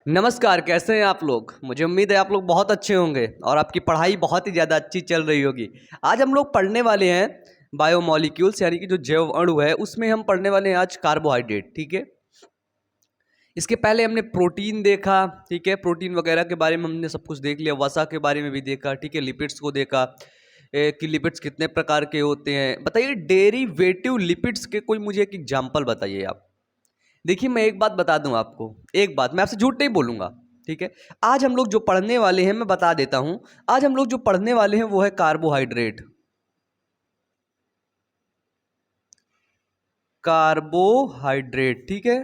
नमस्कार, कैसे हैं आप लोग। मुझे उम्मीद है आप लोग बहुत अच्छे होंगे और आपकी पढ़ाई बहुत ही ज़्यादा अच्छी चल रही होगी। आज हम लोग पढ़ने वाले हैं बायोमॉलिक्यूल्स, यानी कि जो जैव अणु है उसमें हम पढ़ने वाले हैं आज कार्बोहाइड्रेट। ठीक है, इसके पहले हमने प्रोटीन देखा। ठीक है, प्रोटीन वगैरह के बारे में हमने सब कुछ देख लिया, वसा के बारे में भी देखा। ठीक है, लिपिड्स को देखा कि लिपिड्स कितने प्रकार के होते हैं। बताइए डेरिवेटिव लिपिड्स के कोई मुझे एक एग्जाम्पल बताइए आप। देखिए, मैं एक बात बता दूं आपको, एक बात मैं आपसे झूठ नहीं बोलूंगा। ठीक है, आज हम लोग जो पढ़ने वाले हैं मैं बता देता हूं। आज हम लोग जो पढ़ने वाले हैं वो है कार्बोहाइड्रेट। कार्बोहाइड्रेट, ठीक है।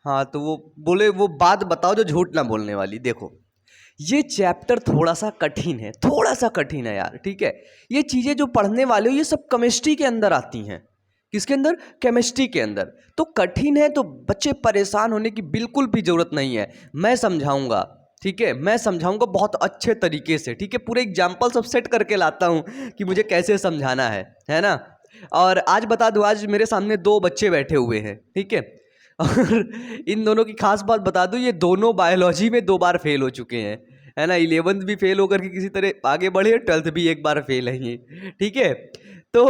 हाँ, तो वो बोले वो बात बताओ जो झूठ ना बोलने वाली। देखो, ये चैप्टर थोड़ा सा कठिन है, थोड़ा सा कठिन है यार। ठीक है, ये चीज़ें जो पढ़ने वाले हो ये सब केमिस्ट्री के अंदर आती हैं। किसके अंदर? केमिस्ट्री के अंदर। तो कठिन है तो बच्चे परेशान होने की बिल्कुल भी ज़रूरत नहीं है। मैं समझाऊंगा, ठीक है, मैं समझाऊंगा बहुत अच्छे तरीके से। ठीक है, पूरे एग्जाम्पल सब सेट करके लाता हूँ कि मुझे कैसे समझाना है ना। और आज बता दूँ, आज मेरे सामने दो बच्चे बैठे हुए हैं। ठीक है, और इन दोनों की खास बात बता दूं, ये दोनों बायोलॉजी में 2 बार फेल हो चुके हैं, है ना। 11th भी फेल होकर के किसी तरह आगे बढ़े, 12th भी एक बार फेल है ये। ठीक है, तो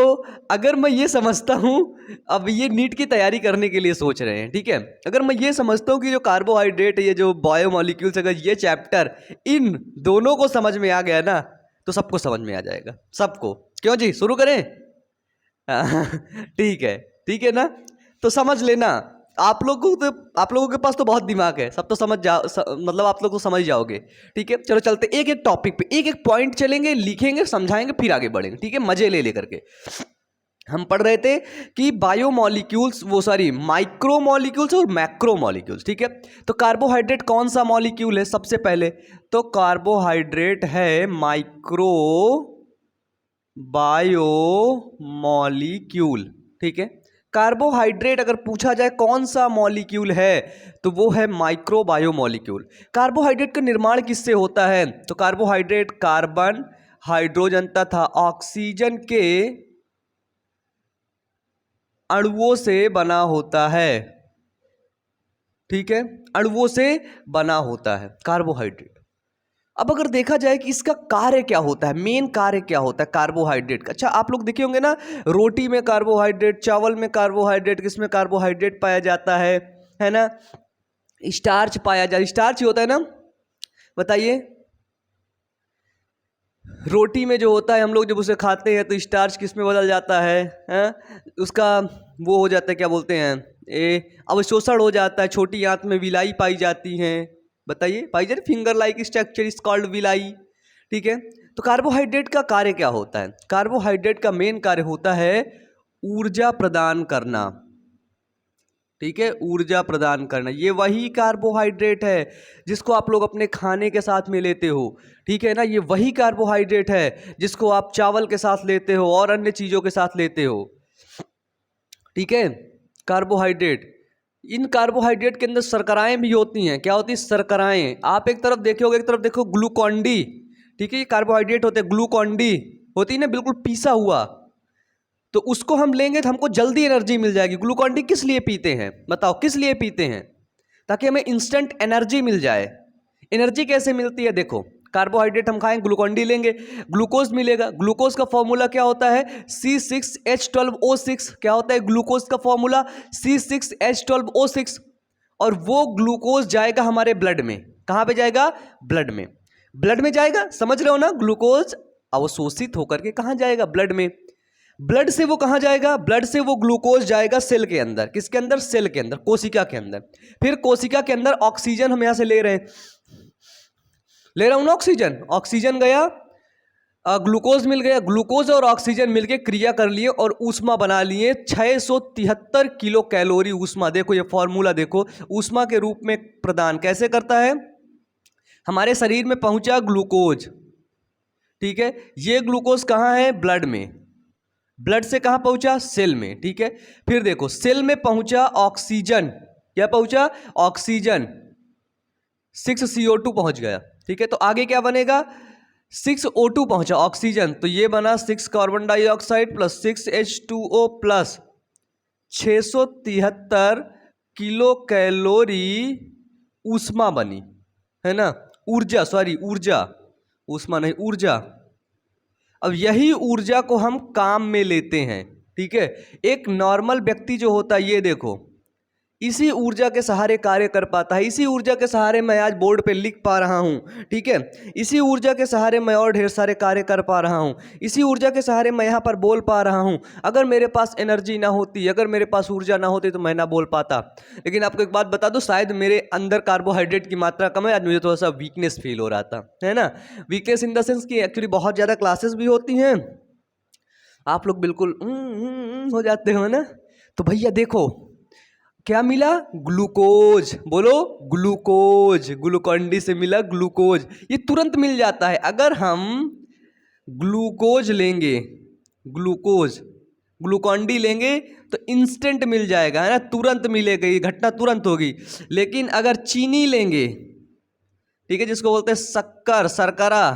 अगर मैं ये समझता हूँ, अब ये नीट की तैयारी करने के लिए सोच रहे हैं। ठीक है, अगर मैं ये समझता हूँ कि जो कार्बोहाइड्रेट, ये जो बायोमॉलिक्यूल्स, अगर ये चैप्टर इन दोनों को समझ में आ गया ना तो सबको समझ में आ जाएगा, सबको। क्यों जी, शुरू करें? ठीक है, ठीक है ना। तो समझ लेना, आप लोगों के पास तो बहुत दिमाग है, सब तो समझ जाओ, मतलब आप लोग तो समझ जाओगे। ठीक है, चलो चलते एक एक टॉपिक पे, एक एक पॉइंट चलेंगे, लिखेंगे, समझाएंगे, फिर आगे बढ़ेंगे। ठीक है, मजे ले लेकर के। हम पढ़ रहे थे कि बायोमॉलिक्यूल्स, वो सॉरी माइक्रोमॉलिक्यूल्स और मैक्रोमॉलिक्यूल्स। ठीक है, तो कार्बोहाइड्रेट कौन सा मॉलिक्यूल है? सबसे पहले तो कार्बोहाइड्रेट है माइक्रो बायोमॉलिक्यूल। ठीक है, कार्बोहाइड्रेट अगर पूछा जाए कौन सा मॉलिक्यूल है तो वो है माइक्रो बायोमॉलिक्यूल। कार्बोहाइड्रेट का निर्माण किससे होता है? तो कार्बोहाइड्रेट कार्बन, हाइड्रोजन तथा ऑक्सीजन के अणुओं से बना होता है। ठीक है, अणुओं से बना होता है कार्बोहाइड्रेट। अब अगर देखा जाए कि इसका कार्य क्या होता है, मेन कार्य क्या होता है कार्बोहाइड्रेट का। अच्छा, आप लोग देखे होंगे ना, रोटी में कार्बोहाइड्रेट, चावल में कार्बोहाइड्रेट, किसमें कार्बोहाइड्रेट पाया जाता है ना। स्टार्च पाया जाता है, स्टार्च ही होता है ना। बताइए, रोटी में जो होता है हम लोग जब उसे खाते हैं तो स्टार्च किस में बदल जाता है? उसका वो हो जाता है, क्या बोलते हैं, अवशोषण हो जाता है। छोटी आंत में विलाई पाई जाती हैं। बताइए, पाई जाती, finger like structure is called villi. ठीक है, तो कार्बोहाइड्रेट का कार्य क्या होता है? कार्बोहाइड्रेट का मेन कार्य होता है ऊर्जा प्रदान करना। ठीक है, ऊर्जा प्रदान करना, ये वही कार्बोहाइड्रेट है जिसको आप लोग अपने खाने के साथ में लेते हो। ठीक है ना, ये वही कार्बोहाइड्रेट है जिसको आप चावल के साथ लेते हो और अन्य चीज़ों के साथ लेते हो। ठीक है, कार्बोहाइड्रेट, इन कार्बोहाइड्रेट के अंदर शर्कराएं भी होती हैं। क्या होती है? शर्कराएं। आप एक तरफ देखोगे, एक तरफ देखो ग्लूकॉन डी। ठीक है, ये कार्बोहाइड्रेट होते हैं, ग्लूकॉन डी होती है ना, बिल्कुल पीसा हुआ। तो उसको हम लेंगे तो हमको जल्दी एनर्जी मिल जाएगी। ग्लूकॉन डी किस लिए पीते हैं? बताओ, किस लिए पीते हैं? ताकि हमें इंस्टेंट एनर्जी मिल जाए। एनर्जी कैसे मिलती है? देखो, कार्बोहाइड्रेट हम खाएं, ग्लूकॉन डी लेंगे, ग्लूकोज मिलेगा। ग्लूकोज का फॉर्मूला क्या होता है? C6H12O6। क्या होता है ग्लूकोज का फॉर्मूला? C6H12O6। और वो ग्लूकोज जाएगा हमारे ब्लड में। कहां पे जाएगा? ब्लड में। ब्लड में जाएगा, समझ रहे हो ना। ग्लूकोज अवशोषित होकर के कहां जाएगा? ब्लड में। ब्लड से वो कहां जाएगा? ब्लड से वो ग्लूकोज जाएगा सेल के अंदर। किसके अंदर? सेल के अंदर, कोशिका के अंदर। फिर कोशिका के अंदर ऑक्सीजन हम यहां से ले रहे हैं, ले रहा हूं ना ऑक्सीजन। ऑक्सीजन गया, ग्लूकोज मिल गया, ग्लूकोज और ऑक्सीजन मिलके क्रिया कर लिए और ऊष्मा बना लिए। 673 किलो कैलोरी ऊष्मा। देखो ये फॉर्मूला देखो, ऊष्मा के रूप में प्रदान कैसे करता है? हमारे शरीर में पहुंचा ग्लूकोज। ठीक है, ये ग्लूकोज कहां है? ब्लड में। ब्लड से कहां पहुंचा? सेल में। ठीक है, फिर देखो सेल में पहुंचा ऑक्सीजन। क्या पहुंचा? ऑक्सीजन। 6CO2 पहुंच गया। ठीक है, तो आगे क्या बनेगा? 6O2 पहुंचा, ऑक्सीजन, तो ये बना 6 carbon dioxide plus 6H2O plus 673 kilo calorie ऊष्मा बनी, है ना, ऊर्जा, सॉरी ऊर्जा, ऊष्मा नहीं ऊर्जा। अब यही ऊर्जा को हम काम में लेते हैं, ठीक है। एक नॉर्मल व्यक्ति जो होता है, ये देखो, इसी ऊर्जा के सहारे कार्य कर पाता है, इसी ऊर्जा के सहारे मैं आज बोर्ड पे लिख पा रहा हूँ, ठीक है। इसी ऊर्जा के सहारे मैं और ढेर सारे कार्य कर पा रहा हूँ, इसी ऊर्जा के सहारे मैं यहाँ पर बोल पा रहा हूँ। अगर मेरे पास एनर्जी ना होती, अगर मेरे पास ऊर्जा ना होती तो मैं ना बोल पाता। लेकिन आपको एक बात बता दूँ, शायद मेरे अंदर कार्बोहाइड्रेट की मात्रा कम है, आज मुझे थोड़ा सा वीकनेस फील हो रहा था, है ना। वीकनेस इन द सेंस कि एक्चुअली बहुत ज़्यादा क्लासेस भी होती हैं, आप लोग बिल्कुल हो जाते हो ना। तो भैया देखो क्या मिला, ग्लूकोज, बोलो ग्लूकोज, ग्लूकोन डी से मिला ग्लूकोज, ये तुरंत मिल जाता है। अगर हम ग्लूकोज लेंगे, ग्लूकोज, ग्लूकोन डी लेंगे तो इंस्टेंट मिल जाएगा, है ना, तुरंत मिलेगा, ये घटना तुरंत होगी। लेकिन अगर चीनी लेंगे, ठीक है, जिसको बोलते हैं शक्कर, शर्करा,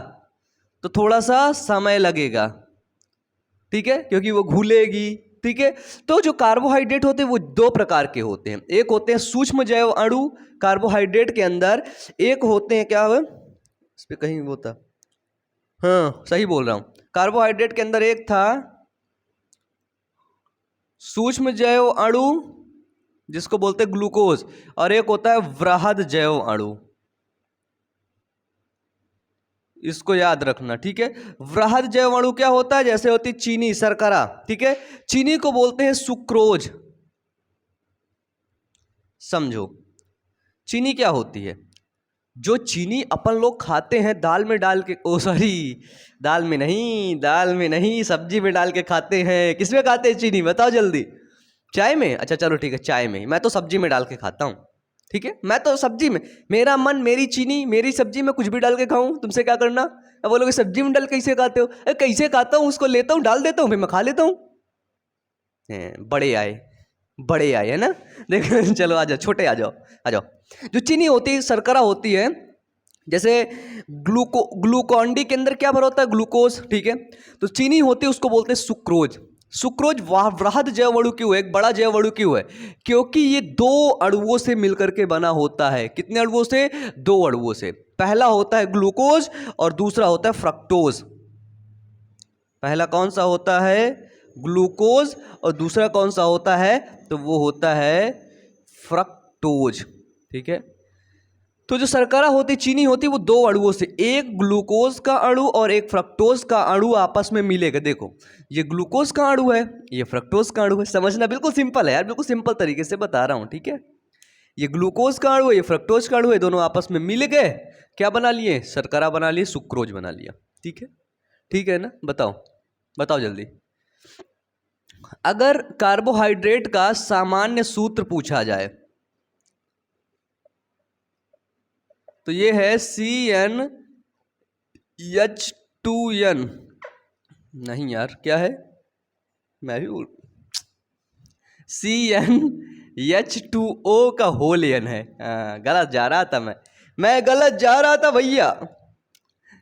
तो थोड़ा सा समय लगेगा, ठीक है, क्योंकि वो घुलेगी, ठीक है। तो जो कार्बोहाइड्रेट होते हैं वो दो प्रकार के होते हैं, एक होते हैं सूक्ष्म जैव अणु कार्बोहाइड्रेट के अंदर, एक होते हैं क्या है इस पे कहीं वो था, हाँ सही बोल रहा हूं, कार्बोहाइड्रेट के अंदर एक था सूक्ष्म जैव अणु जिसको बोलते हैं ग्लूकोज, और एक होता है वृहद जैव अणु, इसको याद रखना, ठीक है। वृहद जैव अणु क्या होता है, जैसे होती चीनी, शर्करा, ठीक है, चीनी को बोलते हैं सुक्रोज। समझो चीनी क्या होती है, जो चीनी अपन लोग खाते हैं दाल में डाल के, ओ सॉरी दाल में नहीं सब्जी में डाल के खाते हैं। किसमें खाते हैं चीनी, बताओ जल्दी, चाय में, अच्छा चलो ठीक है चाय में, मैं तो सब्जी में डाल के खाता हूँ, ठीक है, मैं तो सब्जी में, मेरा मन मेरी चीनी, मेरी सब्जी में कुछ भी डाल के खाऊं, तुमसे क्या करना। अब बोलोगे सब्जी में डाल कैसे खाते हो, अरे कैसे खाता हूँ, उसको लेता हूँ, डाल देता हूँ, फिर मैं खा लेता हूँ। बड़े आए है ना, देखो चलो आ जाओ, छोटे आ जाओ, आ जाओ। जो चीनी होती है, शर्करा होती है, जैसे ग्लूकोन डी के अंदर क्या भरा होता है, ग्लूकोज, ठीक है। तो चीनी होती है उसको बोलते हैं सुक्रोज। सुक्रोज वृहद जैव अणु क्यों है, एक बड़ा जैव अणु क्यों है, क्योंकि ये दो अणुओं से मिलकर के बना होता है। कितने अणुओं से, दो अणुओं से। पहला होता है ग्लूकोज और दूसरा होता है फ्रक्टोज। पहला कौन सा होता है, ग्लूकोज, और दूसरा कौन सा होता है, तो वो होता है फ्रक्टोज, ठीक है। तो जो शर्करा होती, चीनी होती, वो दो अणुओं से, एक ग्लूकोज का अणु और एक फ्रक्टोज का अणु आपस में मिलेगा। देखो ये ग्लूकोज का अणु है, ये फ्रक्टोज का अणु है, समझना बिल्कुल सिंपल है यार, बिल्कुल सिंपल तरीके से बता रहा हूं, ठीक है। ये ग्लूकोज का अणु है, ये फ्रक्टोज का अणु है, दोनों आपस में मिल गए, क्या बना लिए, शर्करा बना लिए, सुक्रोज बना लिया, ठीक है। ठीक है ना, बताओ बताओ जल्दी। अगर कार्बोहाइड्रेट का सामान्य सूत्र पूछा जाए तो ये है CnH2n, नहीं यार क्या है, मैं भी CnH2O का होल एन है। गलत जा रहा था मैं गलत जा रहा था भैया।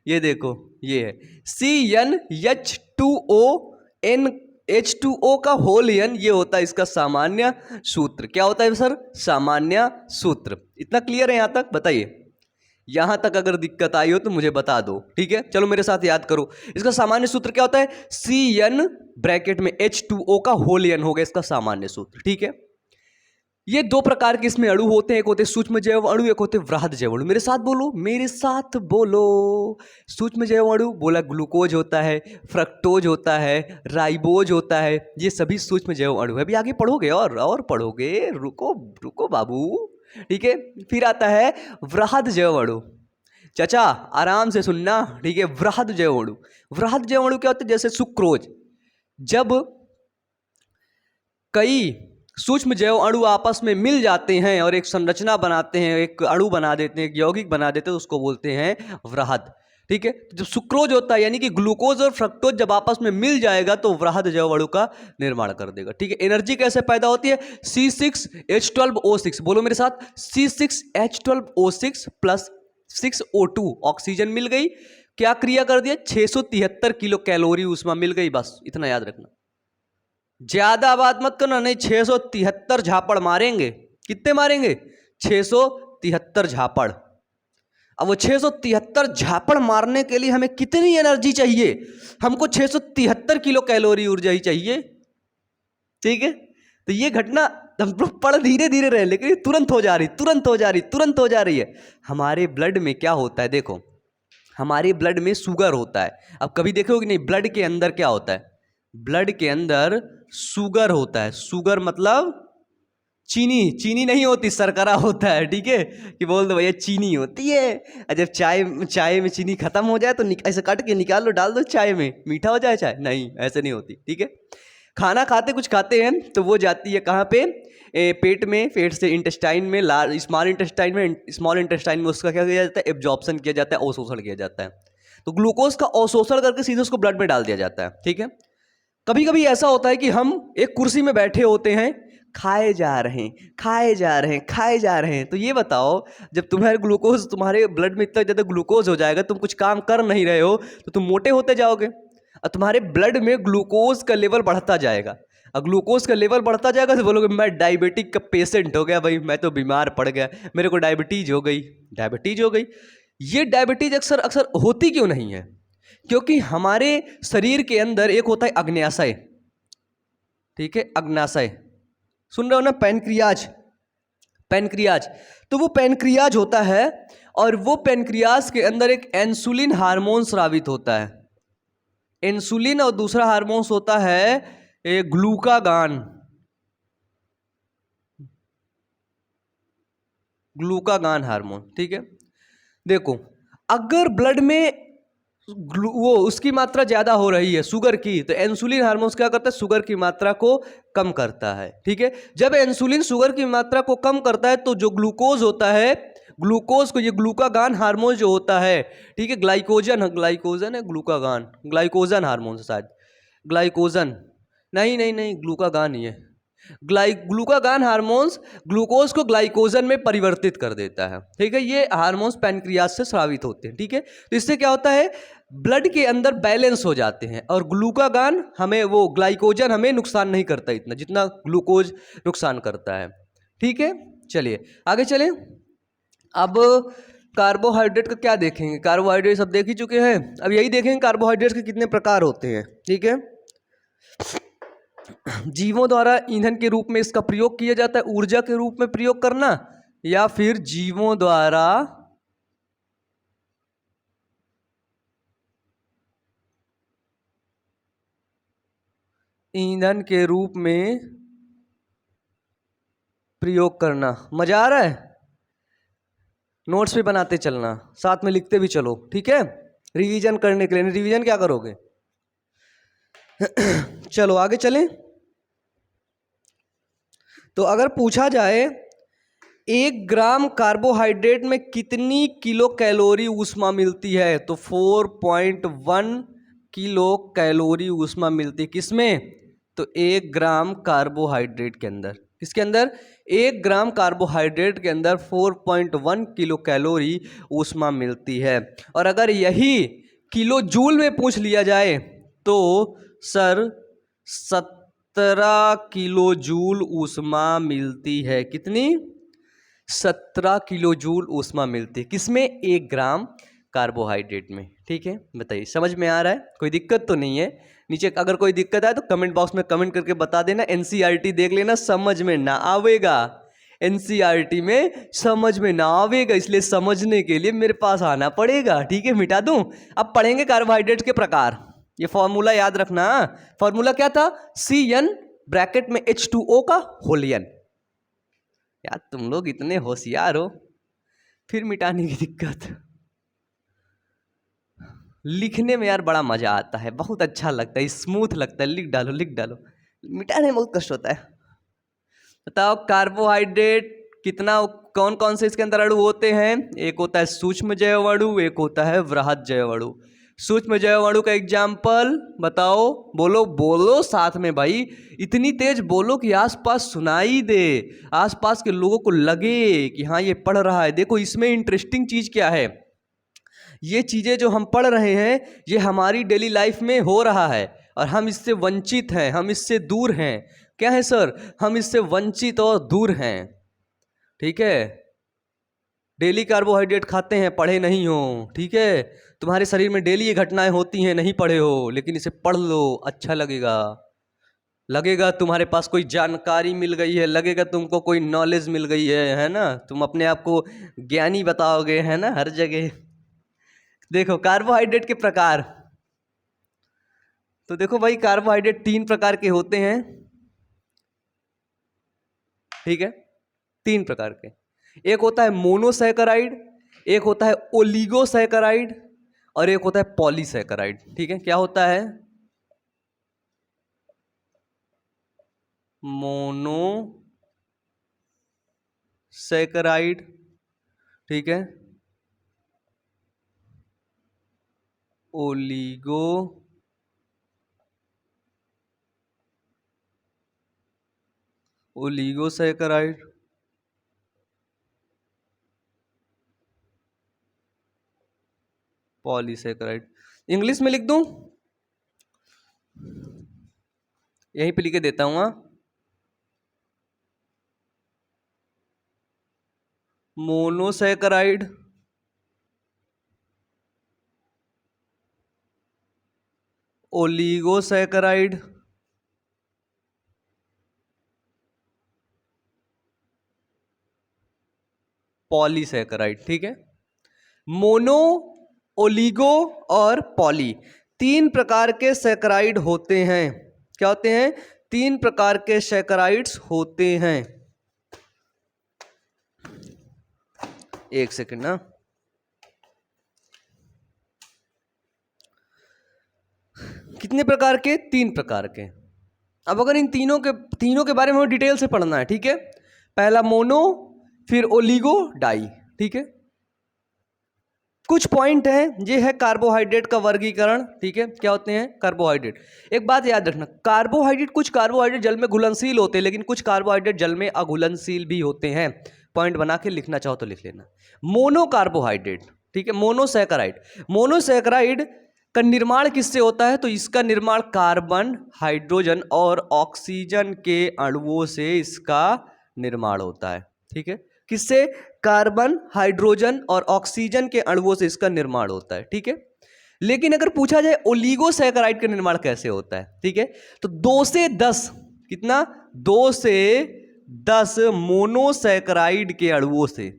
ये देखो ये है CnH2O का होल एन, ये होता है इसका सामान्य सूत्र। क्या होता है सर, सामान्य सूत्र। इतना क्लियर है यहाँ तक, बताइए। यहां तक अगर दिक्कत आई हो तो मुझे बता दो, ठीक है। चलो मेरे साथ याद करो, इसका सामान्य सूत्र क्या होता है, Cn ब्रैकेट में H2O का होल एन हो गया इसका सामान्य सूत्र, ठीक है। ये दो प्रकार के इसमें अणु होते हैं, एक होते हैं सूक्ष्म जैव अणु, एक होते हैं वृहद जैव अणु। मेरे साथ बोलो, मेरे साथ बोलो। सूक्ष्म जैव अणु बोला ग्लूकोज होता है, फ्रक्टोज होता है, राइबोज होता है, ये सभी सूक्ष्म जैव अणु है। अभी आगे पढ़ोगे और पढ़ोगे, रुको रुको बाबू, ठीक है। फिर आता है वृहद जैव अणु। चाचा आराम से सुनना, ठीक है। वृहद जैव अणु, वृहद जैव अणु क्या होता है, जैसे सुक्रोज, जब कई सूक्ष्म जैव अणु आपस में मिल जाते हैं और एक संरचना बनाते हैं, एक अणु बना देते हैं, एक यौगिक बना देते हैं, तो उसको बोलते हैं वृहद, ठीक है। जब सुक्रोज होता है यानी कि ग्लूकोज और फ्रक्टोज जब आपस में मिल जाएगा तो वृहद जैव अणु का निर्माण कर देगा, ठीक है। एनर्जी कैसे पैदा होती है, C6H12O6, बोलो मेरे साथ, C6H12O6 प्लस 6O2, ऑक्सीजन मिल गई, क्या क्रिया कर दिया, 673 किलो कैलोरी ऊष्मा मिल गई, बस इतना याद रखना। ज्यादा बात मत करना, नहीं 673 झापड़ मारेंगे। कितने मारेंगे? 673 झापड़। अब वो 673 झापड़ मारने के लिए हमें कितनी एनर्जी चाहिए? हमको 673 किलो कैलोरी ऊर्जा ही चाहिए। ठीक है, तो ये घटना हम लोग पढ़ धीरे धीरे रहे, लेकिन ये तुरंत हो जा रही, तुरंत हो जा रही, तुरंत हो जा रही है। हमारे ब्लड में क्या होता है? देखो, हमारे ब्लड में शुगर होता है। अब कभी देखोगे नहीं, ब्लड के अंदर क्या होता है? ब्लड के अंदर शुगर होता है। शुगर मतलब चीनी। चीनी नहीं होती, शर्करा होता है। ठीक है, कि बोल दो भैया चीनी होती है। और जब चाय में चीनी खत्म हो जाए तो ऐसे काट के निकाल लो, डाल दो चाय में, मीठा हो जाए चाय। नहीं, ऐसे नहीं होती। ठीक है, खाना खाते कुछ खाते हैं तो वो जाती है कहाँ पे? पेट में, पेट से इंटेस्टाइन में, स्मॉल इंटेस्टाइन में उसका क्या किया जाता है? एब्जॉर्प्शन किया जाता है, अवशोषण किया जाता है। तो ग्लूकोज का अवशोषण करके सीधे उसको ब्लड में डाल दिया जाता है। ठीक है, कभी कभी ऐसा होता है कि हम एक कुर्सी में बैठे होते हैं, खाए जा रहे हैं, खाए जा रहे हैं, खाए जा रहे हैं। तो ये बताओ, जब तुम्हारे ग्लूकोज, तुम्हारे ब्लड में इतना ज़्यादा ग्लूकोज हो जाएगा, तुम कुछ काम कर नहीं रहे हो, तो तुम मोटे होते जाओगे। और तुम्हारे ब्लड में ग्लूकोज का लेवल बढ़ता जाएगा। और ग्लूकोज का लेवल बढ़ता जाएगा तो बोलोगे मैं डायबिटिक का पेशेंट हो गया भाई, मैं तो बीमार पड़ गया, मेरे को डायबिटीज हो गई, डायबिटीज हो गई। ये डायबिटीज अक्सर अक्सर होती क्यों नहीं है? क्योंकि हमारे शरीर के अंदर एक होता है अग्न्याशय। ठीक है, अग्न्याशय सुन रहे हो ना? Pancreas, pancreas. तो वो पैनक्रियाज होता है, और वो पैनक्रियाज के अंदर एक इंसुलिन हार्मोन स्रावित होता है। इंसुलिन, और दूसरा हार्मोन्स होता है ग्लूकागान। ग्लूकागान हार्मोन। ठीक है, देखो, अगर ब्लड में वो उसकी मात्रा ज़्यादा हो रही है शुगर की, तो इंसुलिन हार्मोन्स क्या करता है? शुगर की मात्रा को कम करता है। ठीक है, जब इंसुलिन शुगर की मात्रा को कम करता है तो जो ग्लूकोज होता है, ग्लूकोज को, ये ग्लूकागान हार्मोन जो होता है, ठीक है, ग्लाइकोजन है, ग्लाइकोजन हार्मोन शायद, ग्लाइकोजन, नहीं ग्लूकागान ही है। ग्लूकागान हार्मोन्स ग्लूकोज को ग्लाइकोजन में परिवर्तित कर देता है। ठीक है, ये हार्मोन्स पैनक्रियाज से स्रावित होते हैं। ठीक है, तो इससे क्या होता है? ब्लड के अंदर बैलेंस हो जाते हैं, और ग्लूकागान हमें, वो ग्लाइकोजन हमें नुकसान नहीं करता इतना जितना ग्लूकोज नुकसान करता है। ठीक है, चलिए आगे चलें। अब कार्बोहाइड्रेट का क्या देखेंगे? कार्बोहाइड्रेट सब देख ही चुके हैं, अब यही देखेंगे कार्बोहाइड्रेट के कितने प्रकार होते हैं। ठीक है, जीवों द्वारा ईंधन के रूप में इसका प्रयोग किया जाता है, ऊर्जा के रूप में प्रयोग करना, या फिर जीवों द्वारा ईंधन के रूप में प्रयोग करना। मजा आ रहा है? नोट्स भी बनाते चलना, साथ में लिखते भी चलो। ठीक है, रिवीजन करने के लिए। रिवीजन क्या करोगे? चलो आगे चलें। तो अगर पूछा जाए 1 ग्राम कार्बोहाइड्रेट में कितनी किलो कैलोरी ऊष्मा मिलती है, तो 4.1 किलो कैलोरी ऊष्मा मिलती है। किसमें? तो 1 ग्राम कार्बोहाइड्रेट के अंदर। किसके अंदर? 1 ग्राम कार्बोहाइड्रेट के अंदर 4.1 किलो कैलोरी ऊष्मा मिलती है। और अगर यही किलो जूल में पूछ लिया जाए तो सर 17 किलो जूल ऊष्मा मिलती है। कितनी? 17 किलो जूल ऊष्मा मिलती है। किसमें? 1 ग्राम कार्बोहाइड्रेट में। ठीक है, बताइए समझ में आ रहा है? कोई दिक्कत तो नहीं है? नीचे अगर कोई दिक्कत आए तो कमेंट बॉक्स में कमेंट करके बता देना। एनसीईआरटी देख लेना, समझ में ना आवेगा, एनसीईआरटी में समझ में ना आवेगा, इसलिए समझने के लिए मेरे पास आना पड़ेगा। ठीक है, मिटा दूं। अब पढ़ेंगे कार्बोहाइड्रेट के प्रकार। ये फॉर्मूला याद रखना। फॉर्मूला क्या था? CN ब्रैकेट में H2O का होल n। यार तुम लोग इतने होशियार हो, फिर मिटाने की दिक्कत। लिखने में यार बड़ा मजा आता है, बहुत अच्छा लगता है, स्मूथ लगता है। लिख डालो लिख डालो, मिटाने में बहुत कष्ट होता है। बताओ कार्बोहाइड्रेट कितना, कौन कौन से इसके अंदर अणु होते हैं? एक होता है सूक्ष्म जैव अणु, एक होता है वृहद जैव अणु। सूक्ष्म जैव अणु का एग्जाम्पल बताओ, बोलो बोलो साथ में भाई, इतनी तेज बोलो कि आसपास सुनाई दे, आसपास के लोगों को लगे कि हाँ ये पढ़ रहा है। देखो इसमें इंटरेस्टिंग चीज क्या है, ये चीजें जो हम पढ़ रहे हैं ये हमारी डेली लाइफ में हो रहा है, और हम इससे वंचित हैं, हम इससे दूर हैं। क्या है सर? हम इससे वंचित और दूर हैं। ठीक है, डेली कार्बोहाइड्रेट खाते हैं, पढ़े नहीं हो। ठीक है, तुम्हारे शरीर में डेली ये घटनाएं होती हैं, नहीं पढ़े हो, लेकिन इसे पढ़ लो, अच्छा लगेगा। लगेगा तुम्हारे पास कोई जानकारी मिल गई है, लगेगा तुमको कोई नॉलेज मिल गई है ना? तुम अपने आप को ज्ञानी बताओगे, है ना, हर जगह। देखो कार्बोहाइड्रेट के प्रकार, तो देखो भाई कार्बोहाइड्रेट 3 प्रकार के होते हैं। ठीक है, 3 प्रकार के। एक होता है मोनोसैकेराइड, एक होता है ओलिगोसैकेराइड और एक होता है पॉलीसैकेराइड। ठीक है, क्या होता है? मोनोसैकेराइड, ठीक है, ओलिगोसैकेराइड, पॉलीसैकेराइड। इंग्लिश में लिख दूं? यहीं पे लिख के देता हूं। Monosaccharide, oligosaccharide, polysaccharide. ठीक है, मोनो, ओलिगो और पॉली, 3 प्रकार के सैकेराइड होते हैं। क्या होते हैं? 3 प्रकार के सैकेराइड्स होते हैं। एक सेकंड ना, कितने प्रकार के? 3 प्रकार के। अब अगर इन तीनों के बारे में हमें डिटेल से पढ़ना है। ठीक है, पहला मोनो, फिर ओलिगो, डाई। ठीक है, कुछ पॉइंट हैं, ये है कार्बोहाइड्रेट का वर्गीकरण। ठीक है, क्या होते हैं कार्बोहाइड्रेट? एक बात याद रखना, कार्बोहाइड्रेट, कुछ कार्बोहाइड्रेट जल में घुलनशील होते हैं, लेकिन कुछ कार्बोहाइड्रेट जल में अघुलनशील भी होते हैं। पॉइंट बना के लिखना चाहो तो लिख लेना। मोनो कार्बोहाइड्रेट, ठीक है, मोनोसैकेराइड। मोनोसैकेराइड का निर्माण किससे होता है? तो इसका निर्माण कार्बन, हाइड्रोजन और ऑक्सीजन के अणुओं से इसका निर्माण होता है। ठीक है, किससे? कार्बन, हाइड्रोजन और ऑक्सीजन के अणुओं से इसका निर्माण होता है। ठीक है, लेकिन अगर पूछा जाए ओलिगोसैकेराइड का निर्माण कैसे होता है, ठीक है, तो 2 से 10, कितना? 2 से 10 मोनोसैकेराइड के अणुओं से।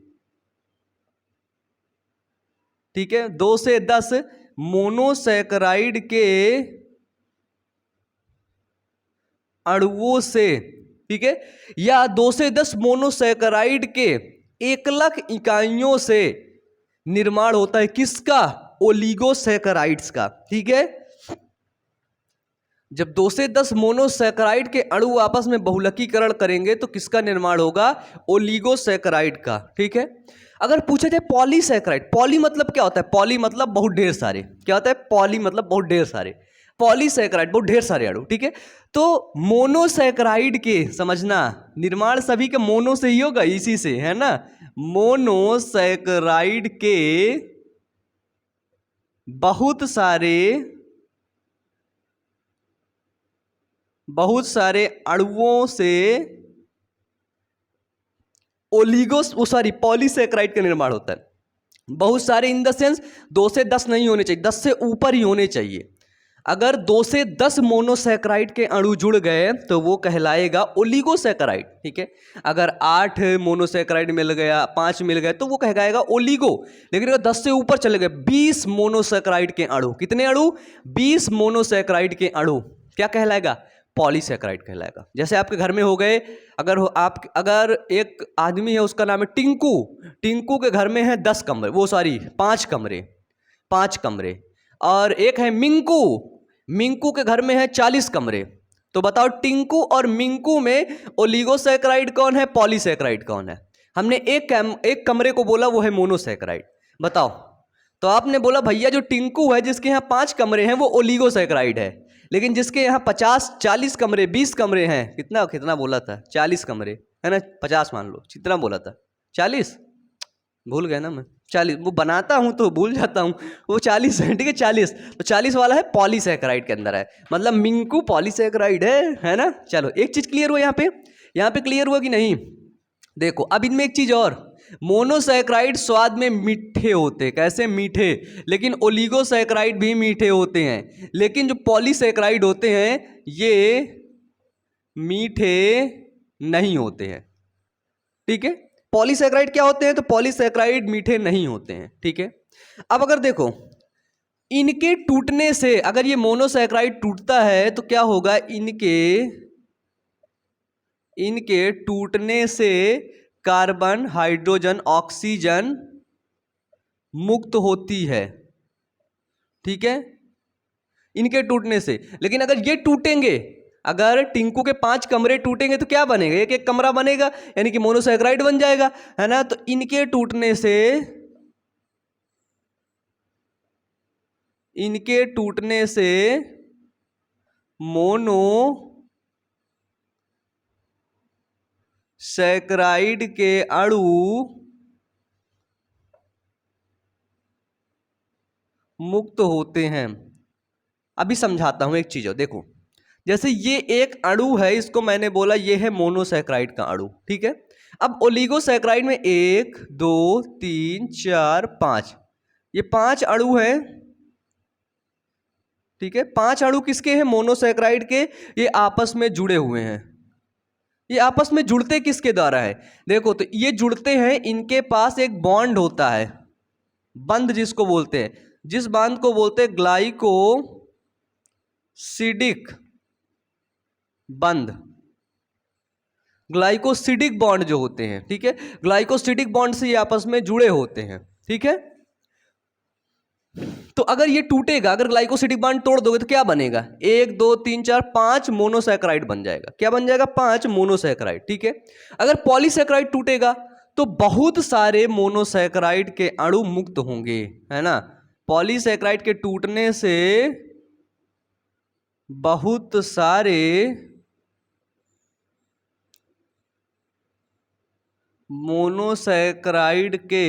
ठीक है, 2 से 10 मोनोसैकेराइड के अणुओं से। ठीक है, या 2 से 10 मोनोसैकेराइड के एकलक इकाइयों से निर्माण होता है। किसका? ओलिगोसैकेराइड्स का। ठीक है, जब 2 से 10 मोनोसैकेराइड के अणु आपस में बहुलकीकरण करेंगे तो किसका निर्माण होगा? ओलिगोसैकेराइड का। ठीक है, अगर पूछा जाए पॉलीसैकेराइड, पॉली मतलब क्या होता है? पॉली मतलब बहुत ढेर सारे। क्या होता है? पॉली मतलब बहुत ढेर सारे, पॉलीसैकेराइड बहुत ढेर सारे अणु। ठीक है, तो मोनोसैकेराइड के, समझना, निर्माण सभी के मोनो से ही होगा, इसी से, है ना। मोनोसैकेराइड के बहुत सारे अणुओं से पॉलीसैकेराइड का निर्माण होता है। बहुत सारे इन द सेंस 2 से 10 नहीं होने चाहिए, 10 से ऊपर ही होने चाहिए। अगर 2 से 10 मोनोसैकेराइड के अणु जुड़ गए तो वो कहलाएगा ओलिगोसैकेराइड। ठीक है, अगर 8 मोनोसैकेराइड मिल गया, 5 मिल गए, तो वो कहलाएगा ओलिगो। लेकिन अगर 10 से ऊपर चले गए, 20 मोनोसैकेराइड के अणु, कितने अणु? 20 मोनोसैकेराइड के अणु, क्या कहलाएगा? पॉलीसैकेराइड कहलाएगा। जैसे आपके घर में हो गए, अगर एक आदमी है, उसका नाम है टिंकू, टिंकू के घर में है 10 कमरे, 5 कमरे, 5 कमरे, और एक है मिंकू, मिंकू के घर में है 40 कमरे। तो बताओ टिंकू और मिंकू में ओलिगोसैकेराइड कौन है, पॉलीसैकेराइड कौन है? हमने एक कमरे को बोला, वो है मोनोसैकेराइड। बताओ, तो आपने बोला भैया जो टिंकू है जिसके यहाँ 5 कमरे हैं वो ओलिगोसैकेराइड है, लेकिन जिसके यहाँ 40 कमरे, 20 कमरे हैं, कितना बोला था? 40 कमरे, है ना, 50 मान लो, कितना बोला था? 40। भूल गया ना मैं। 40, वो बनाता हूँ तो भूल जाता हूँ। वो 40 है, ठीक है 40। तो 40 वाला है पॉलीसैकेराइड के अंदर है, मतलब मिंकू पॉलीसैकेराइड है ना। चलो एक चीज क्लियर हुआ यहाँ पे क्लियर हुआ कि नहीं। देखो अब इनमें एक चीज और, मोनोसैकेराइड स्वाद में मीठे होते, कैसे मीठे, लेकिन ओलिगोसैकेराइड भी मीठे होते हैं, लेकिन जो पॉलीसैकेराइड होते हैं ये मीठे नहीं होते हैं, ठीक है। पॉलीसैकेराइड क्या होते हैं, तो पॉलीसैकेराइड मीठे नहीं होते हैं, ठीक है। अब अगर देखो इनके टूटने से, अगर ये मोनोसैकेराइड टूटता है तो क्या होगा, इनके टूटने से कार्बन, हाइड्रोजन, ऑक्सीजन मुक्त होती है, ठीक है, इनके टूटने से। लेकिन अगर ये टूटेंगे, अगर टिंकू के 5 कमरे टूटेंगे तो क्या बनेगा, एक एक कमरा बनेगा, यानी कि मोनोसैकेराइड बन जाएगा, है ना। तो इनके टूटने से, मोनोसैकेराइड के अणु मुक्त होते हैं। अभी समझाता हूं एक चीज, देखो जैसे ये एक अणु है, इसको मैंने बोला ये है मोनोसैकेराइड का अणु, ठीक है। अब ओलिगोसैकेराइड में 1 2 3 4 5, ये 5 अणु हैं, ठीक है। 5 अणु किसके हैं, मोनोसैकेराइड के। ये आपस में जुड़े हुए हैं। ये आपस में जुड़ते किसके द्वारा है, देखो तो ये जुड़ते हैं, इनके पास एक बॉन्ड होता है, बंध जिसको बोलते हैं, जिस बांध को बोलते हैं ग्लाइकोसिडिक बंध, ग्लाइकोसिडिक बॉन्ड जो होते हैं, ठीक है। ग्लाइकोसिडिक बॉन्ड से ये आपस में जुड़े होते हैं, ठीक है। तो अगर ये टूटेगा, अगर ग्लाइकोसिडिक बॉन्ड तोड़ दोगे तो क्या बनेगा, 1 2 3 4 5 मोनोसैकेराइड बन जाएगा। क्या बन जाएगा, 5 मोनोसैकेराइड, ठीक है। अगर पॉलीसैकेराइड टूटेगा तो बहुत सारे मोनोसैकेराइड के अणु मुक्त होंगे, है ना। पॉलीसैकेराइड के टूटने से बहुत सारे मोनोसैकेराइड के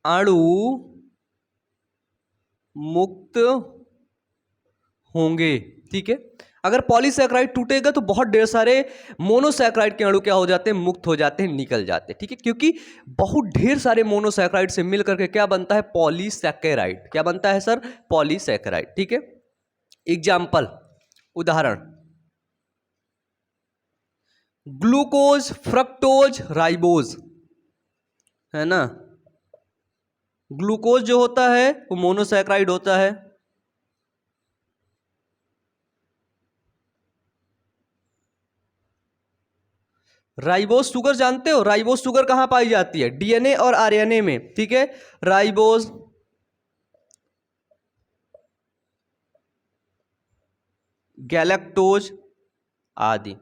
अणु मुक्त होंगे, ठीक है। अगर पॉलीसैकेराइड टूटेगा तो बहुत ढेर सारे मोनोसैकेराइड के अणु क्या हो जाते हैं, मुक्त हो जाते हैं, निकल जाते हैं, ठीक है। क्योंकि बहुत ढेर सारे मोनोसैकेराइड से मिलकर के क्या बनता है, पॉलीसैकेराइड। क्या बनता है सर, पॉलीसैकेराइड, ठीक है। एग्जाम्पल, उदाहरण, ग्लूकोज, फ्रक्टोज, राइबोज, है ना। ग्लूकोज जो होता है वो मोनोसैकेराइड होता है, राइबोज शुगर जानते हो, राइबोज शुगर कहां पाई जाती है, डीएनए और आरएनए में, ठीक है। राइबोज, गैलेक्टोज आदि,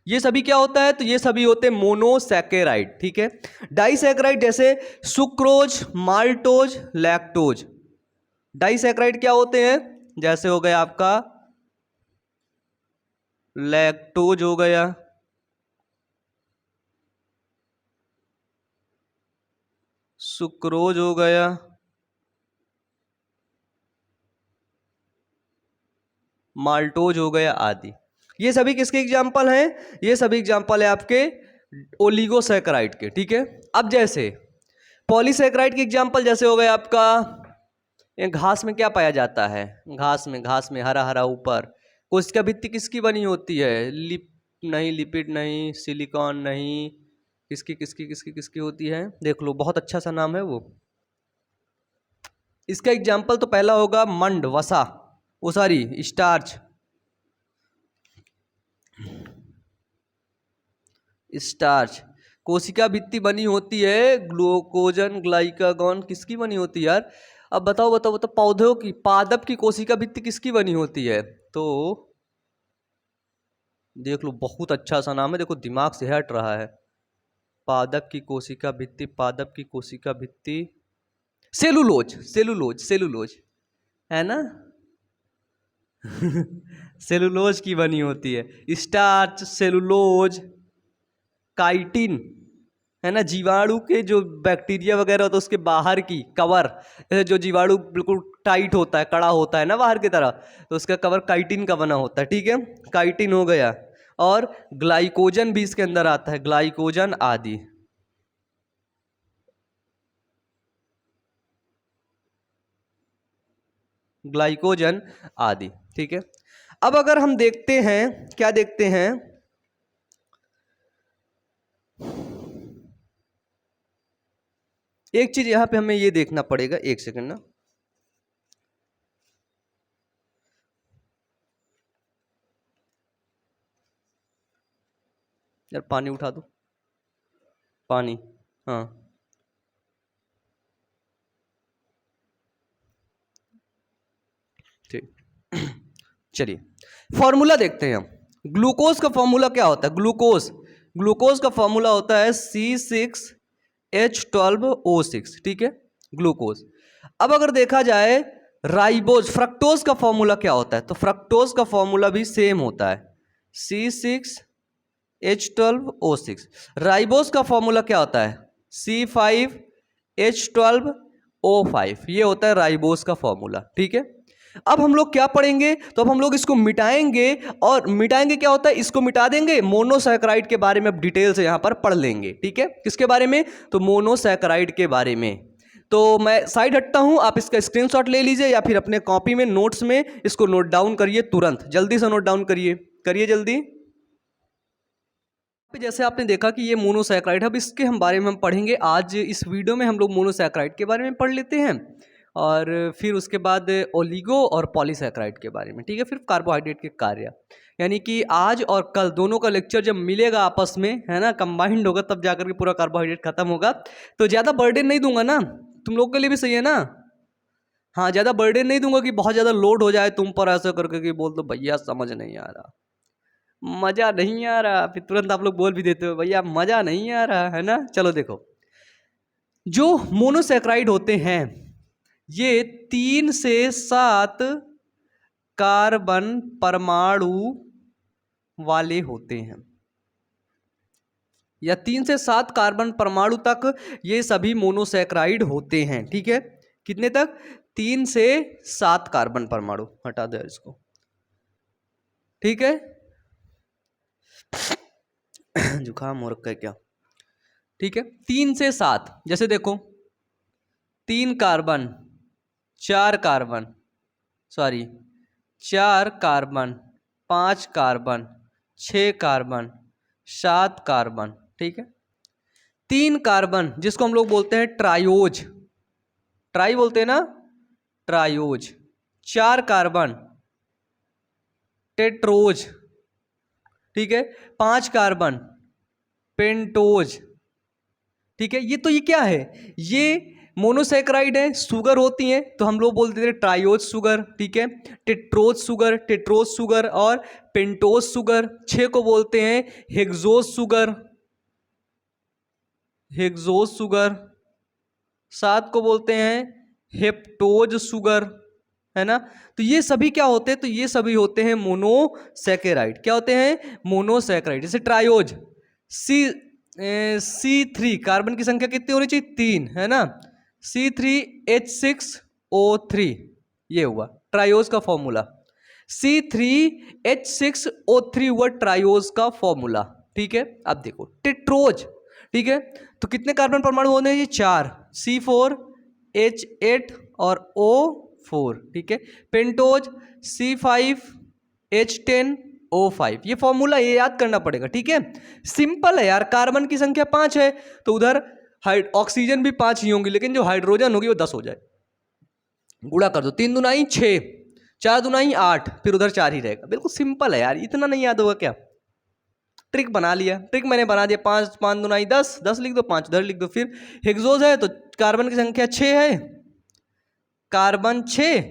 ये सभी क्या होता है, तो ये सभी होते हैं मोनोसैकेराइड, ठीक है। डाइसैकेराइड जैसे सुक्रोज, माल्टोज, लैक्टोज, डाइसैकेराइड क्या होते हैं, जैसे हो गया आपका लैक्टोज हो गया, सुक्रोज हो गया, माल्टोज हो गया आदि। ये सभी किसके एग्जाम्पल हैं, ये सभी एग्जाम्पल है आपके ओलिगोसैकेराइड के, ठीक है। अब जैसे पॉलीसैकेराइड के एग्जाम्पल जैसे हो गए आपका, घास में क्या पाया जाता है, घास में हरा हरा ऊपर, कोशिका भित्ति किसकी बनी होती है, नहीं, लिपिड नहीं, सिलिकॉन नहीं, किसकी होती है, देख लो बहुत अच्छा सा नाम है वो। इसका एग्जाम्पल तो पहला होगा मंड, वसा, वो सॉरी स्टार्च, कोशिका भित्ति बनी होती है, ग्लूकोजन, ग्लाइकागॉन किसकी बनी होती है यार, अब बताओ बताओ बताओ, पौधों की, पादप की कोशिका भित्ति किसकी बनी होती है, तो देख लो बहुत अच्छा सा नाम है, देखो दिमाग से हट रहा है, पादप की कोशिका भित्ति, पादप की कोशिका भित्ति, सेलुलोज है ना। सेलुलोज की बनी होती है, स्टार्च, सेलुलोज, काइटिन, है ना, जीवाणु के जो बैक्टीरिया वगैरह होता है उसके बाहर की कवर, जो जीवाणु बिल्कुल टाइट होता है, कड़ा होता है ना बाहर की तरह, तो उसका कवर काइटिन का बना होता है, ठीक है, काइटिन हो गया। और ग्लाइकोजन भी इसके अंदर आता है, ग्लाइकोजन आदि। ग्लाइकोजन आदि, ठीक है। अब अगर हम देखते हैं, क्या देखते हैं, एक चीज यहां पे हमें ये देखना पड़ेगा, एक सेकंड ना, यार पानी उठा दो, पानी, हाँ ठीक। चलिए फॉर्मूला देखते हैं हम। ग्लूकोज का फॉर्मूला क्या होता है? ग्लूकोज का फॉर्मूला होता है C6H12O6, ठीक है, ग्लूकोज। अब अगर देखा जाए राइबोज, फ्रक्टोज का फॉर्मूला क्या होता है? तो फ्रक्टोज का फॉर्मूला भी सेम होता है, C6H12O6। राइबोज का फॉर्मूला क्या होता है? C5H12O5, ये होता है राइबोज का फॉर्मूला, ठीक है। अब हम लोग क्या पढ़ेंगे? तो अब हम लोग इसको मिटाएंगे, और मिटाएंगे क्या होता है, इसको मिटा देंगे, मोनोसैकेराइड के बारे में डिटेल से यहां पर पढ़ लेंगे, ठीक है। किसके बारे में? तो मोनोसैकेराइड के बारे में। तो मैं साइड हटता हूं, आप इसका स्क्रीनशॉट ले लीजिए या फिर अपने कॉपी में नोट्स में इसको नोट डाउन करिए, तुरंत जल्दी से नोट डाउन करिए जल्दी। जैसे आपने देखा कि ये मोनोसैकेराइड, अब इसके हम बारे में हम पढ़ेंगे आज इस वीडियो में। हम लोग मोनोसैकेराइड के बारे में पढ़ लेते हैं, और फिर उसके बाद ओलिगो और पॉलीसैकेराइड के बारे में, ठीक है, फिर कार्बोहाइड्रेट के कार्य। यानी कि आज और कल दोनों का लेक्चर जब मिलेगा आपस में, है ना, कंबाइंड होगा, तब जाकर के पूरा कार्बोहाइड्रेट खत्म होगा। तो ज़्यादा बर्डन नहीं दूंगा ना, तुम लोग के लिए भी सही है ना। हाँ, ज़्यादा बर्डन नहीं दूंगा कि बहुत ज़्यादा लोड हो जाए तुम पर, ऐसा करके कि बोल दो भैया समझ नहीं आ रहा, मज़ा नहीं आ रहा, फिर तुरंत आप लोग बोल भी देते हो भैया मज़ा नहीं आ रहा, है ना। चलो देखो, जो मोनोसैकेराइड होते हैं ये 3 से 7 कार्बन परमाणु वाले होते हैं, या 3 से 7 कार्बन परमाणु तक ये सभी मोनोसैकेराइड होते हैं, ठीक है। कितने तक? 3 से 7 कार्बन परमाणु, हटा दो इसको, ठीक है। जुकाम हो रखा है क्या? ठीक है, 3 से 7, जैसे देखो 3 carbon, 4 carbon, sorry 4 carbon, 5 carbon, 6 carbon, 7 carbon, ठीक है। 3 कार्बन जिसको हम लोग बोलते हैं ट्रायोज, ट्राई बोलते हैं ना, ट्रायोज। 4 कार्बन टेट्रोज, ठीक है। 5 कार्बन पेंटोज, ठीक है। ये क्या है? ये मोनोसैकेराइड है, शुगर होती हैं, तो हम लोग बोलते हैं ट्रायोज शुगर, ठीक है, टेट्रोज शुगर और पेंटोज शुगर। 6 को बोलते हैं हेक्सोज शुगर, 7 को बोलते हैं हेप्टोज शुगर, है ना। तो ये सभी क्या होते हैं? तो ये सभी होते हैं मोनोसैकेराइड। क्या होते हैं? मोनोसैकेराइड। जैसे ट्रायोज, C3 कार्बन की संख्या कितनी होनी चाहिए? 3, है ना, C3H6O3, ये हुआ ट्रायोज का फॉर्मूला। C3H6O3 हुआ ट्रायोज का फॉर्मूला, ठीक है। अब देखो टेट्रोज, ठीक है, तो कितने कार्बन परमाणु होने हैं? 4, C4H8 और O4, ठीक है। पेंटोज C5H10O5, ये फॉर्मूला ये याद करना पड़ेगा, ठीक है। सिंपल है यार, कार्बन की संख्या 5 है तो उधर ऑक्सीजन भी 5 ही होंगी, लेकिन जो हाइड्रोजन होगी वो 10 हो जाए, गुणा कर दो, 3 दूनाई 6, 4 दूनाई 8, फिर उधर 4 ही रहेगा। बिल्कुल सिंपल है यार, इतना नहीं याद होगा क्या? ट्रिक बना लिया, ट्रिक मैंने बना दिया। 5 दूनाई 10, 10 लिख दो, 5 उधर लिख दो। फिर हेक्सोज है तो कार्बन की संख्या 6 है, कार्बन 6,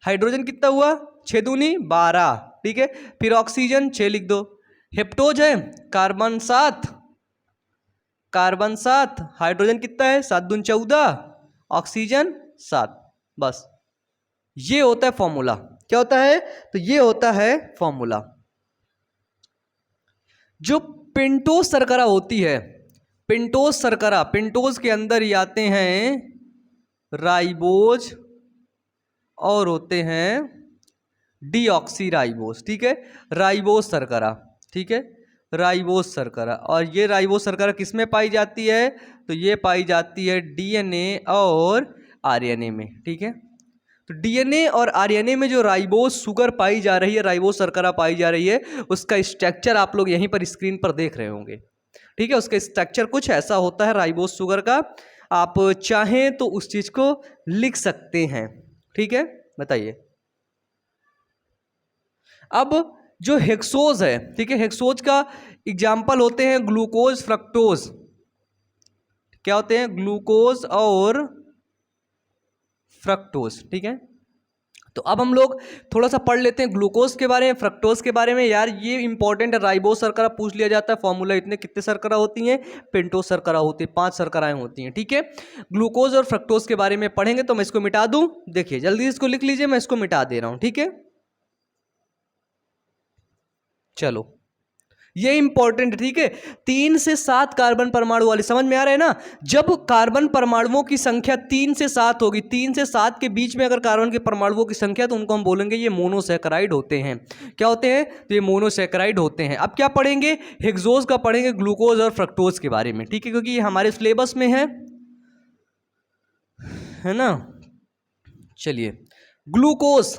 हाइड्रोजन कितना हुआ? 6 दूनी 12, ठीक है। फिर ऑक्सीजन 6 लिख दो। हेप्टोज है कार्बन 7, हाइड्रोजन कितना है? 7 दून 14, ऑक्सीजन 7, बस ये होता है फॉर्मूला। क्या होता है? तो ये होता है फॉर्मूला। जो पेंटोज शर्करा होती है पेंटोज शर्करा, पेंटोज के अंदर ही आते हैं राइबोज और होते हैं डीऑक्सी राइबोज, ठीक है, राइबोज शर्करा, ठीक है, राइबोज शर्करा। और ये राइबोज शर्करा किस में पाई जाती है? तो ये पाई जाती है डीएनए और आरएनए में, ठीक है। तो डीएनए और आरएनए में जो राइबोज शुगर पाई जा रही है, राइबोज शर्करा पाई जा रही है, उसका स्ट्रक्चर आप लोग यहीं पर स्क्रीन पर देख रहे होंगे, ठीक है। उसका स्ट्रक्चर कुछ ऐसा होता है राइबोज शुगर का, आप चाहें तो उस चीज को लिख सकते हैं, ठीक है। बताइए अब जो हेक्सोज है, ठीक है, हेक्सोज का एग्जाम्पल होते हैं ग्लूकोज, फ्रक्टोज। क्या होते हैं? ग्लूकोज और फ्रक्टोज, ठीक है। तो अब हम लोग थोड़ा सा पढ़ लेते हैं ग्लूकोज के बारे में, फ्रक्टोज के बारे में। यार ये इंपॉर्टेंट है, राइबोज शर्करा पूछ लिया जाता है, फॉर्मूला इतने कितने शर्करा होती हैं? पेंटोज शर्करा होती है, 5 शर्कराएं होती हैं, ठीक है। ग्लूकोज और फ्रक्टोज के बारे में पढ़ेंगे, तो मैं इसको मिटा दूं, देखिए जल्दी इसको लिख लीजिए, मैं इसको मिटा दे रहा हूं, ठीक है। चलो ये इंपॉर्टेंट, ठीक है। 3 से 7 कार्बन परमाणु वाली, समझ में आ रहा है ना? जब कार्बन परमाणुओं की संख्या 3 से 7 होगी, 3 से 7 के बीच में अगर कार्बन के परमाणुओं की संख्या, तो उनको हम बोलेंगे ये मोनोसैकेराइड होते हैं। क्या होते हैं? तो ये मोनोसैकेराइड होते हैं। अब क्या पढ़ेंगे? हेक्सोज का पढ़ेंगे, ग्लूकोज और फ्रक्टोज के बारे में, ठीक है, क्योंकि ये हमारे सिलेबस में है ना। चलिए ग्लूकोज,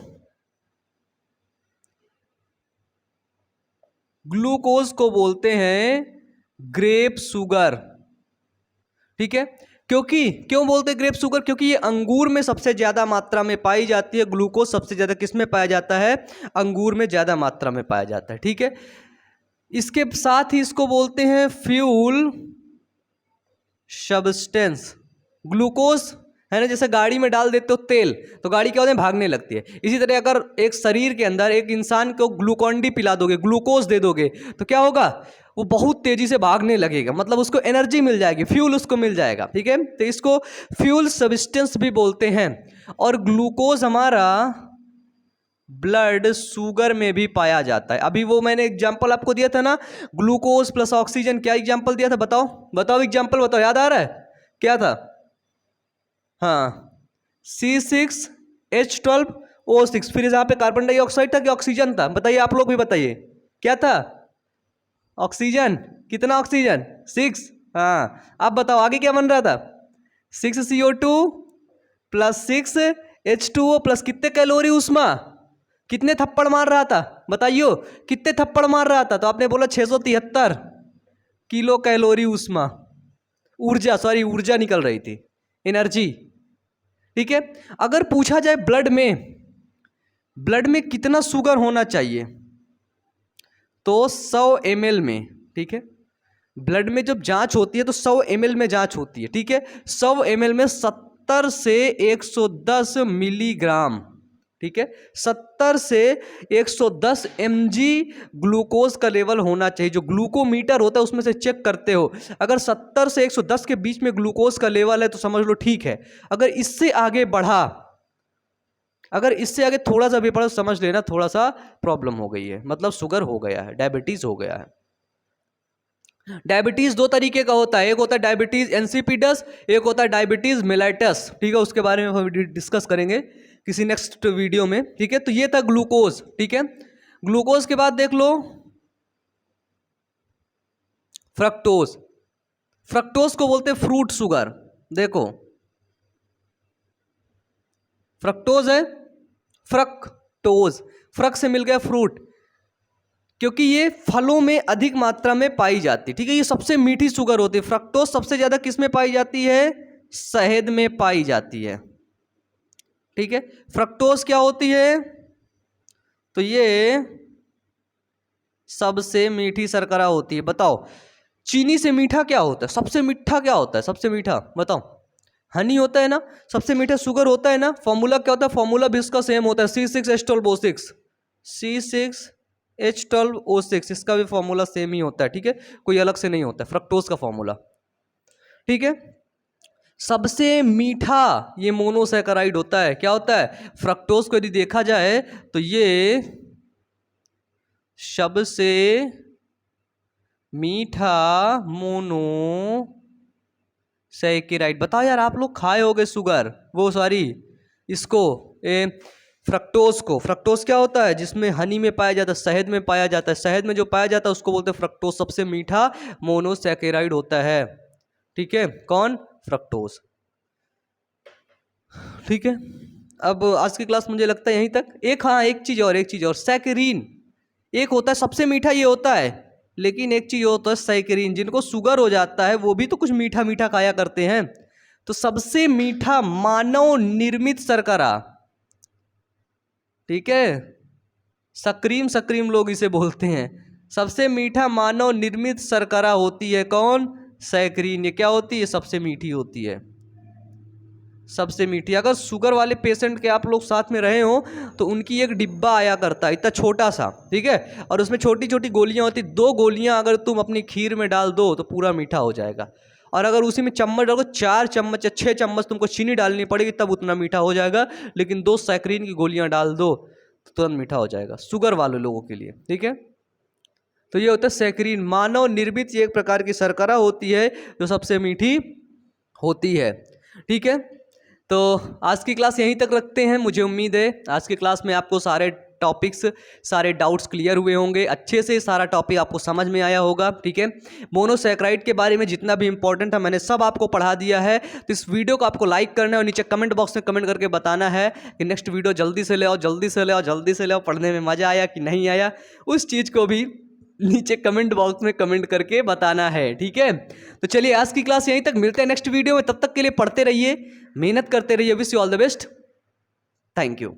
ग्लूकोज को बोलते हैं ग्रेप शुगर, ठीक है। क्यों बोलते हैं ग्रेप शुगर? क्योंकि ये अंगूर में सबसे ज्यादा मात्रा में पाई जाती है। ग्लूकोज सबसे ज्यादा किस में पाया जाता है? अंगूर में ज्यादा मात्रा में पाया जाता है, ठीक है। इसके साथ ही इसको बोलते हैं फ्यूल सब्सटेंस। ग्लूकोज है ना, जैसे गाड़ी में डाल देते हो तेल, तो गाड़ी क्या होती है? भागने लगती है। इसी तरह अगर एक शरीर के अंदर एक इंसान को ग्लूकॉन डी पिला दोगे, ग्लूकोज दे दोगे, तो क्या होगा? वो बहुत तेजी से भागने लगेगा, मतलब उसको एनर्जी मिल जाएगी, फ्यूल उसको मिल जाएगा, ठीक है। तो इसको फ्यूल सब्सटेंस भी बोलते हैं। और ग्लूकोज हमारा ब्लड शुगर में भी पाया जाता है। अभी वो मैंने एग्जाम्पल आपको दिया था ना, ग्लूकोज प्लस ऑक्सीजन, क्या एग्जाम्पल दिया था? बताओ बताओ एग्जाम्पल बताओ, याद आ रहा है? क्या था? हाँ, C6H12O6। फिर यहाँ पे कार्बन डाइऑक्साइड था कि ऑक्सीजन था? बताइए, आप लोग भी बताइए, क्या था? ऑक्सीजन। कितना ऑक्सीजन? 6। हाँ, अब बताओ आगे क्या बन रहा था? 6CO2 प्लस 6H2O प्लस कितने कैलोरी उष्मा? कितने थप्पड़ मार रहा था? बताइयो, कितने थप्पड़ मार रहा था? तो आपने बोला 673 किलो कैलोरी उष्मा, ऊर्जा, सॉरी ऊर्जा निकल रही थी, एनर्जी, ठीक है। अगर पूछा जाए ब्लड में कितना शुगर होना चाहिए, तो 100 ml में, ठीक है। ब्लड में जब जांच होती है तो 100 ml में जांच होती है, ठीक है। 100 ml में 70 से 110 मिलीग्राम, ठीक है, 70 से 110 mg ग्लूकोज का लेवल होना चाहिए। जो ग्लूकोमीटर होता है उसमें से चेक करते हो, अगर 70 से 110 के बीच में ग्लूकोज का लेवल है तो समझ लो ठीक है। अगर इससे आगे बढ़ा, अगर इससे आगे थोड़ा सा भी बढ़ा, समझ लेना थोड़ा सा प्रॉब्लम हो गई है, मतलब शुगर हो गया है, डायबिटीज हो गया है। डायबिटीज 2 तरीके का होता है, एक होता है डायबिटीज इंसिपिडस, एक होता है डायबिटीज मेलाइटस, ठीक है। उसके बारे में हम डिस्कस करेंगे किसी नेक्स्ट वीडियो में, ठीक है। तो ये था ग्लूकोज, ठीक है। ग्लूकोज के बाद देख लो फ्रक्टोज। फ्रक्टोज को बोलते हैं फ्रूट शुगर। देखो फ्रक्टोज है, फ्रक्टोज, फ्रक से मिल गया फ्रूट, क्योंकि ये फलों में अधिक मात्रा में पाई जाती है, ठीक है। ये सबसे मीठी शुगर होती है। फ्रक्टोज सबसे ज्यादा किस में पाई जाती है? शहद में पाई जाती है, ठीक है। फ्रक्टोज क्या होती है? तो ये सबसे मीठी शर्करा होती है। बताओ चीनी से मीठा क्या होता है? सबसे मीठा क्या होता है? सबसे मीठा बताओ। हनी होता है ना, सबसे मीठा शुगर होता है ना। फॉर्मूला क्या होता है? फॉर्मूला भी इसका सेम होता है, C6H12O6, C6H12O6, इसका भी फॉर्मूला सेम ही होता है, ठीक है, कोई अलग से नहीं होता है फ्रक्टोज का फॉर्मूला, ठीक है। सबसे मीठा ये मोनोसैकेराइड होता है। क्या होता है? फ्रक्टोज को यदि देखा जाए तो ये सबसे मीठा मोनो सैकेराइड। बताओ यार, आप लोग खाए होगे शुगर, वो सॉरी इसको फ्रक्टोज को। फ्रक्टोज क्या होता है? जिसमें हनी में पाया जाता है, शहद में पाया जाता है। शहद में जो पाया जाता है उसको बोलते हैं फ्रक्टोज। सबसे मीठा मोनोसैकेराइड होता है। ठीक है, कौन? फ्रक्टोज। ठीक है, अब आज की क्लास मुझे लगता है यहीं तक। एक चीज़ और सैकरीन। एक होता है सबसे मीठा, ये होता है, लेकिन एक चीज़ होता है सैकरीन। जिनको शुगर हो जाता है वो भी तो कुछ मीठा मीठा खाया करते हैं। तो सबसे मीठा मानव निर्मित शर्करा, ठीक है, सक्रीम सक्रीम लोग इसे बोलते हैं। सबसे मीठा मानव निर्मित शर्करा होती है कौन? सैकरीन। ये क्या होती है? सबसे मीठी होती है, सबसे मीठी। अगर शुगर वाले पेशेंट के आप लोग साथ में रहे हो तो उनकी एक डिब्बा आया करता है इतना छोटा सा, ठीक है, और उसमें छोटी छोटी गोलियां होती। 2 गोलियां अगर तुम अपनी खीर में डाल दो तो पूरा मीठा हो जाएगा। और अगर उसी में चम्मच डालो, 4 चम्मच या 6 चम्मच तुमको चीनी डालनी पड़ेगी, तब उतना मीठा हो जाएगा। लेकिन 2 सैकरीन की गोलियां डाल दो तो तुरंत मीठा हो जाएगा, शुगर वाले लोगों के लिए। ठीक है, तो ये होता है सैकरीन, मानव निर्मित। ये एक प्रकार की शर्करा होती है जो सबसे मीठी होती है। ठीक है, तो आज की क्लास यहीं तक रखते हैं। मुझे उम्मीद है आज की क्लास में आपको सारे टॉपिक्स, सारे डाउट्स क्लियर हुए होंगे, अच्छे से सारा टॉपिक आपको समझ में आया होगा। ठीक है, मोनोसैकेराइड के बारे में जितना भी इंपॉर्टेंट है मैंने सब आपको पढ़ा दिया है। तो इस वीडियो को आपको लाइक करना है और नीचे कमेंट बॉक्स में कमेंट करके बताना है कि नेक्स्ट वीडियो जल्दी से ले आओ, जल्दी से ले आओ, जल्दी से ले आओ। पढ़ने में मज़ा आया कि नहीं आया, उस चीज़ को भी नीचे कमेंट बॉक्स में कमेंट करके बताना है। ठीक है, तो चलिए आज की क्लास यहीं तक, मिलते हैं नेक्स्ट वीडियो में। तब तक के लिए पढ़ते रहिए, मेहनत करते रहिए। Wish you all the best. Thank you.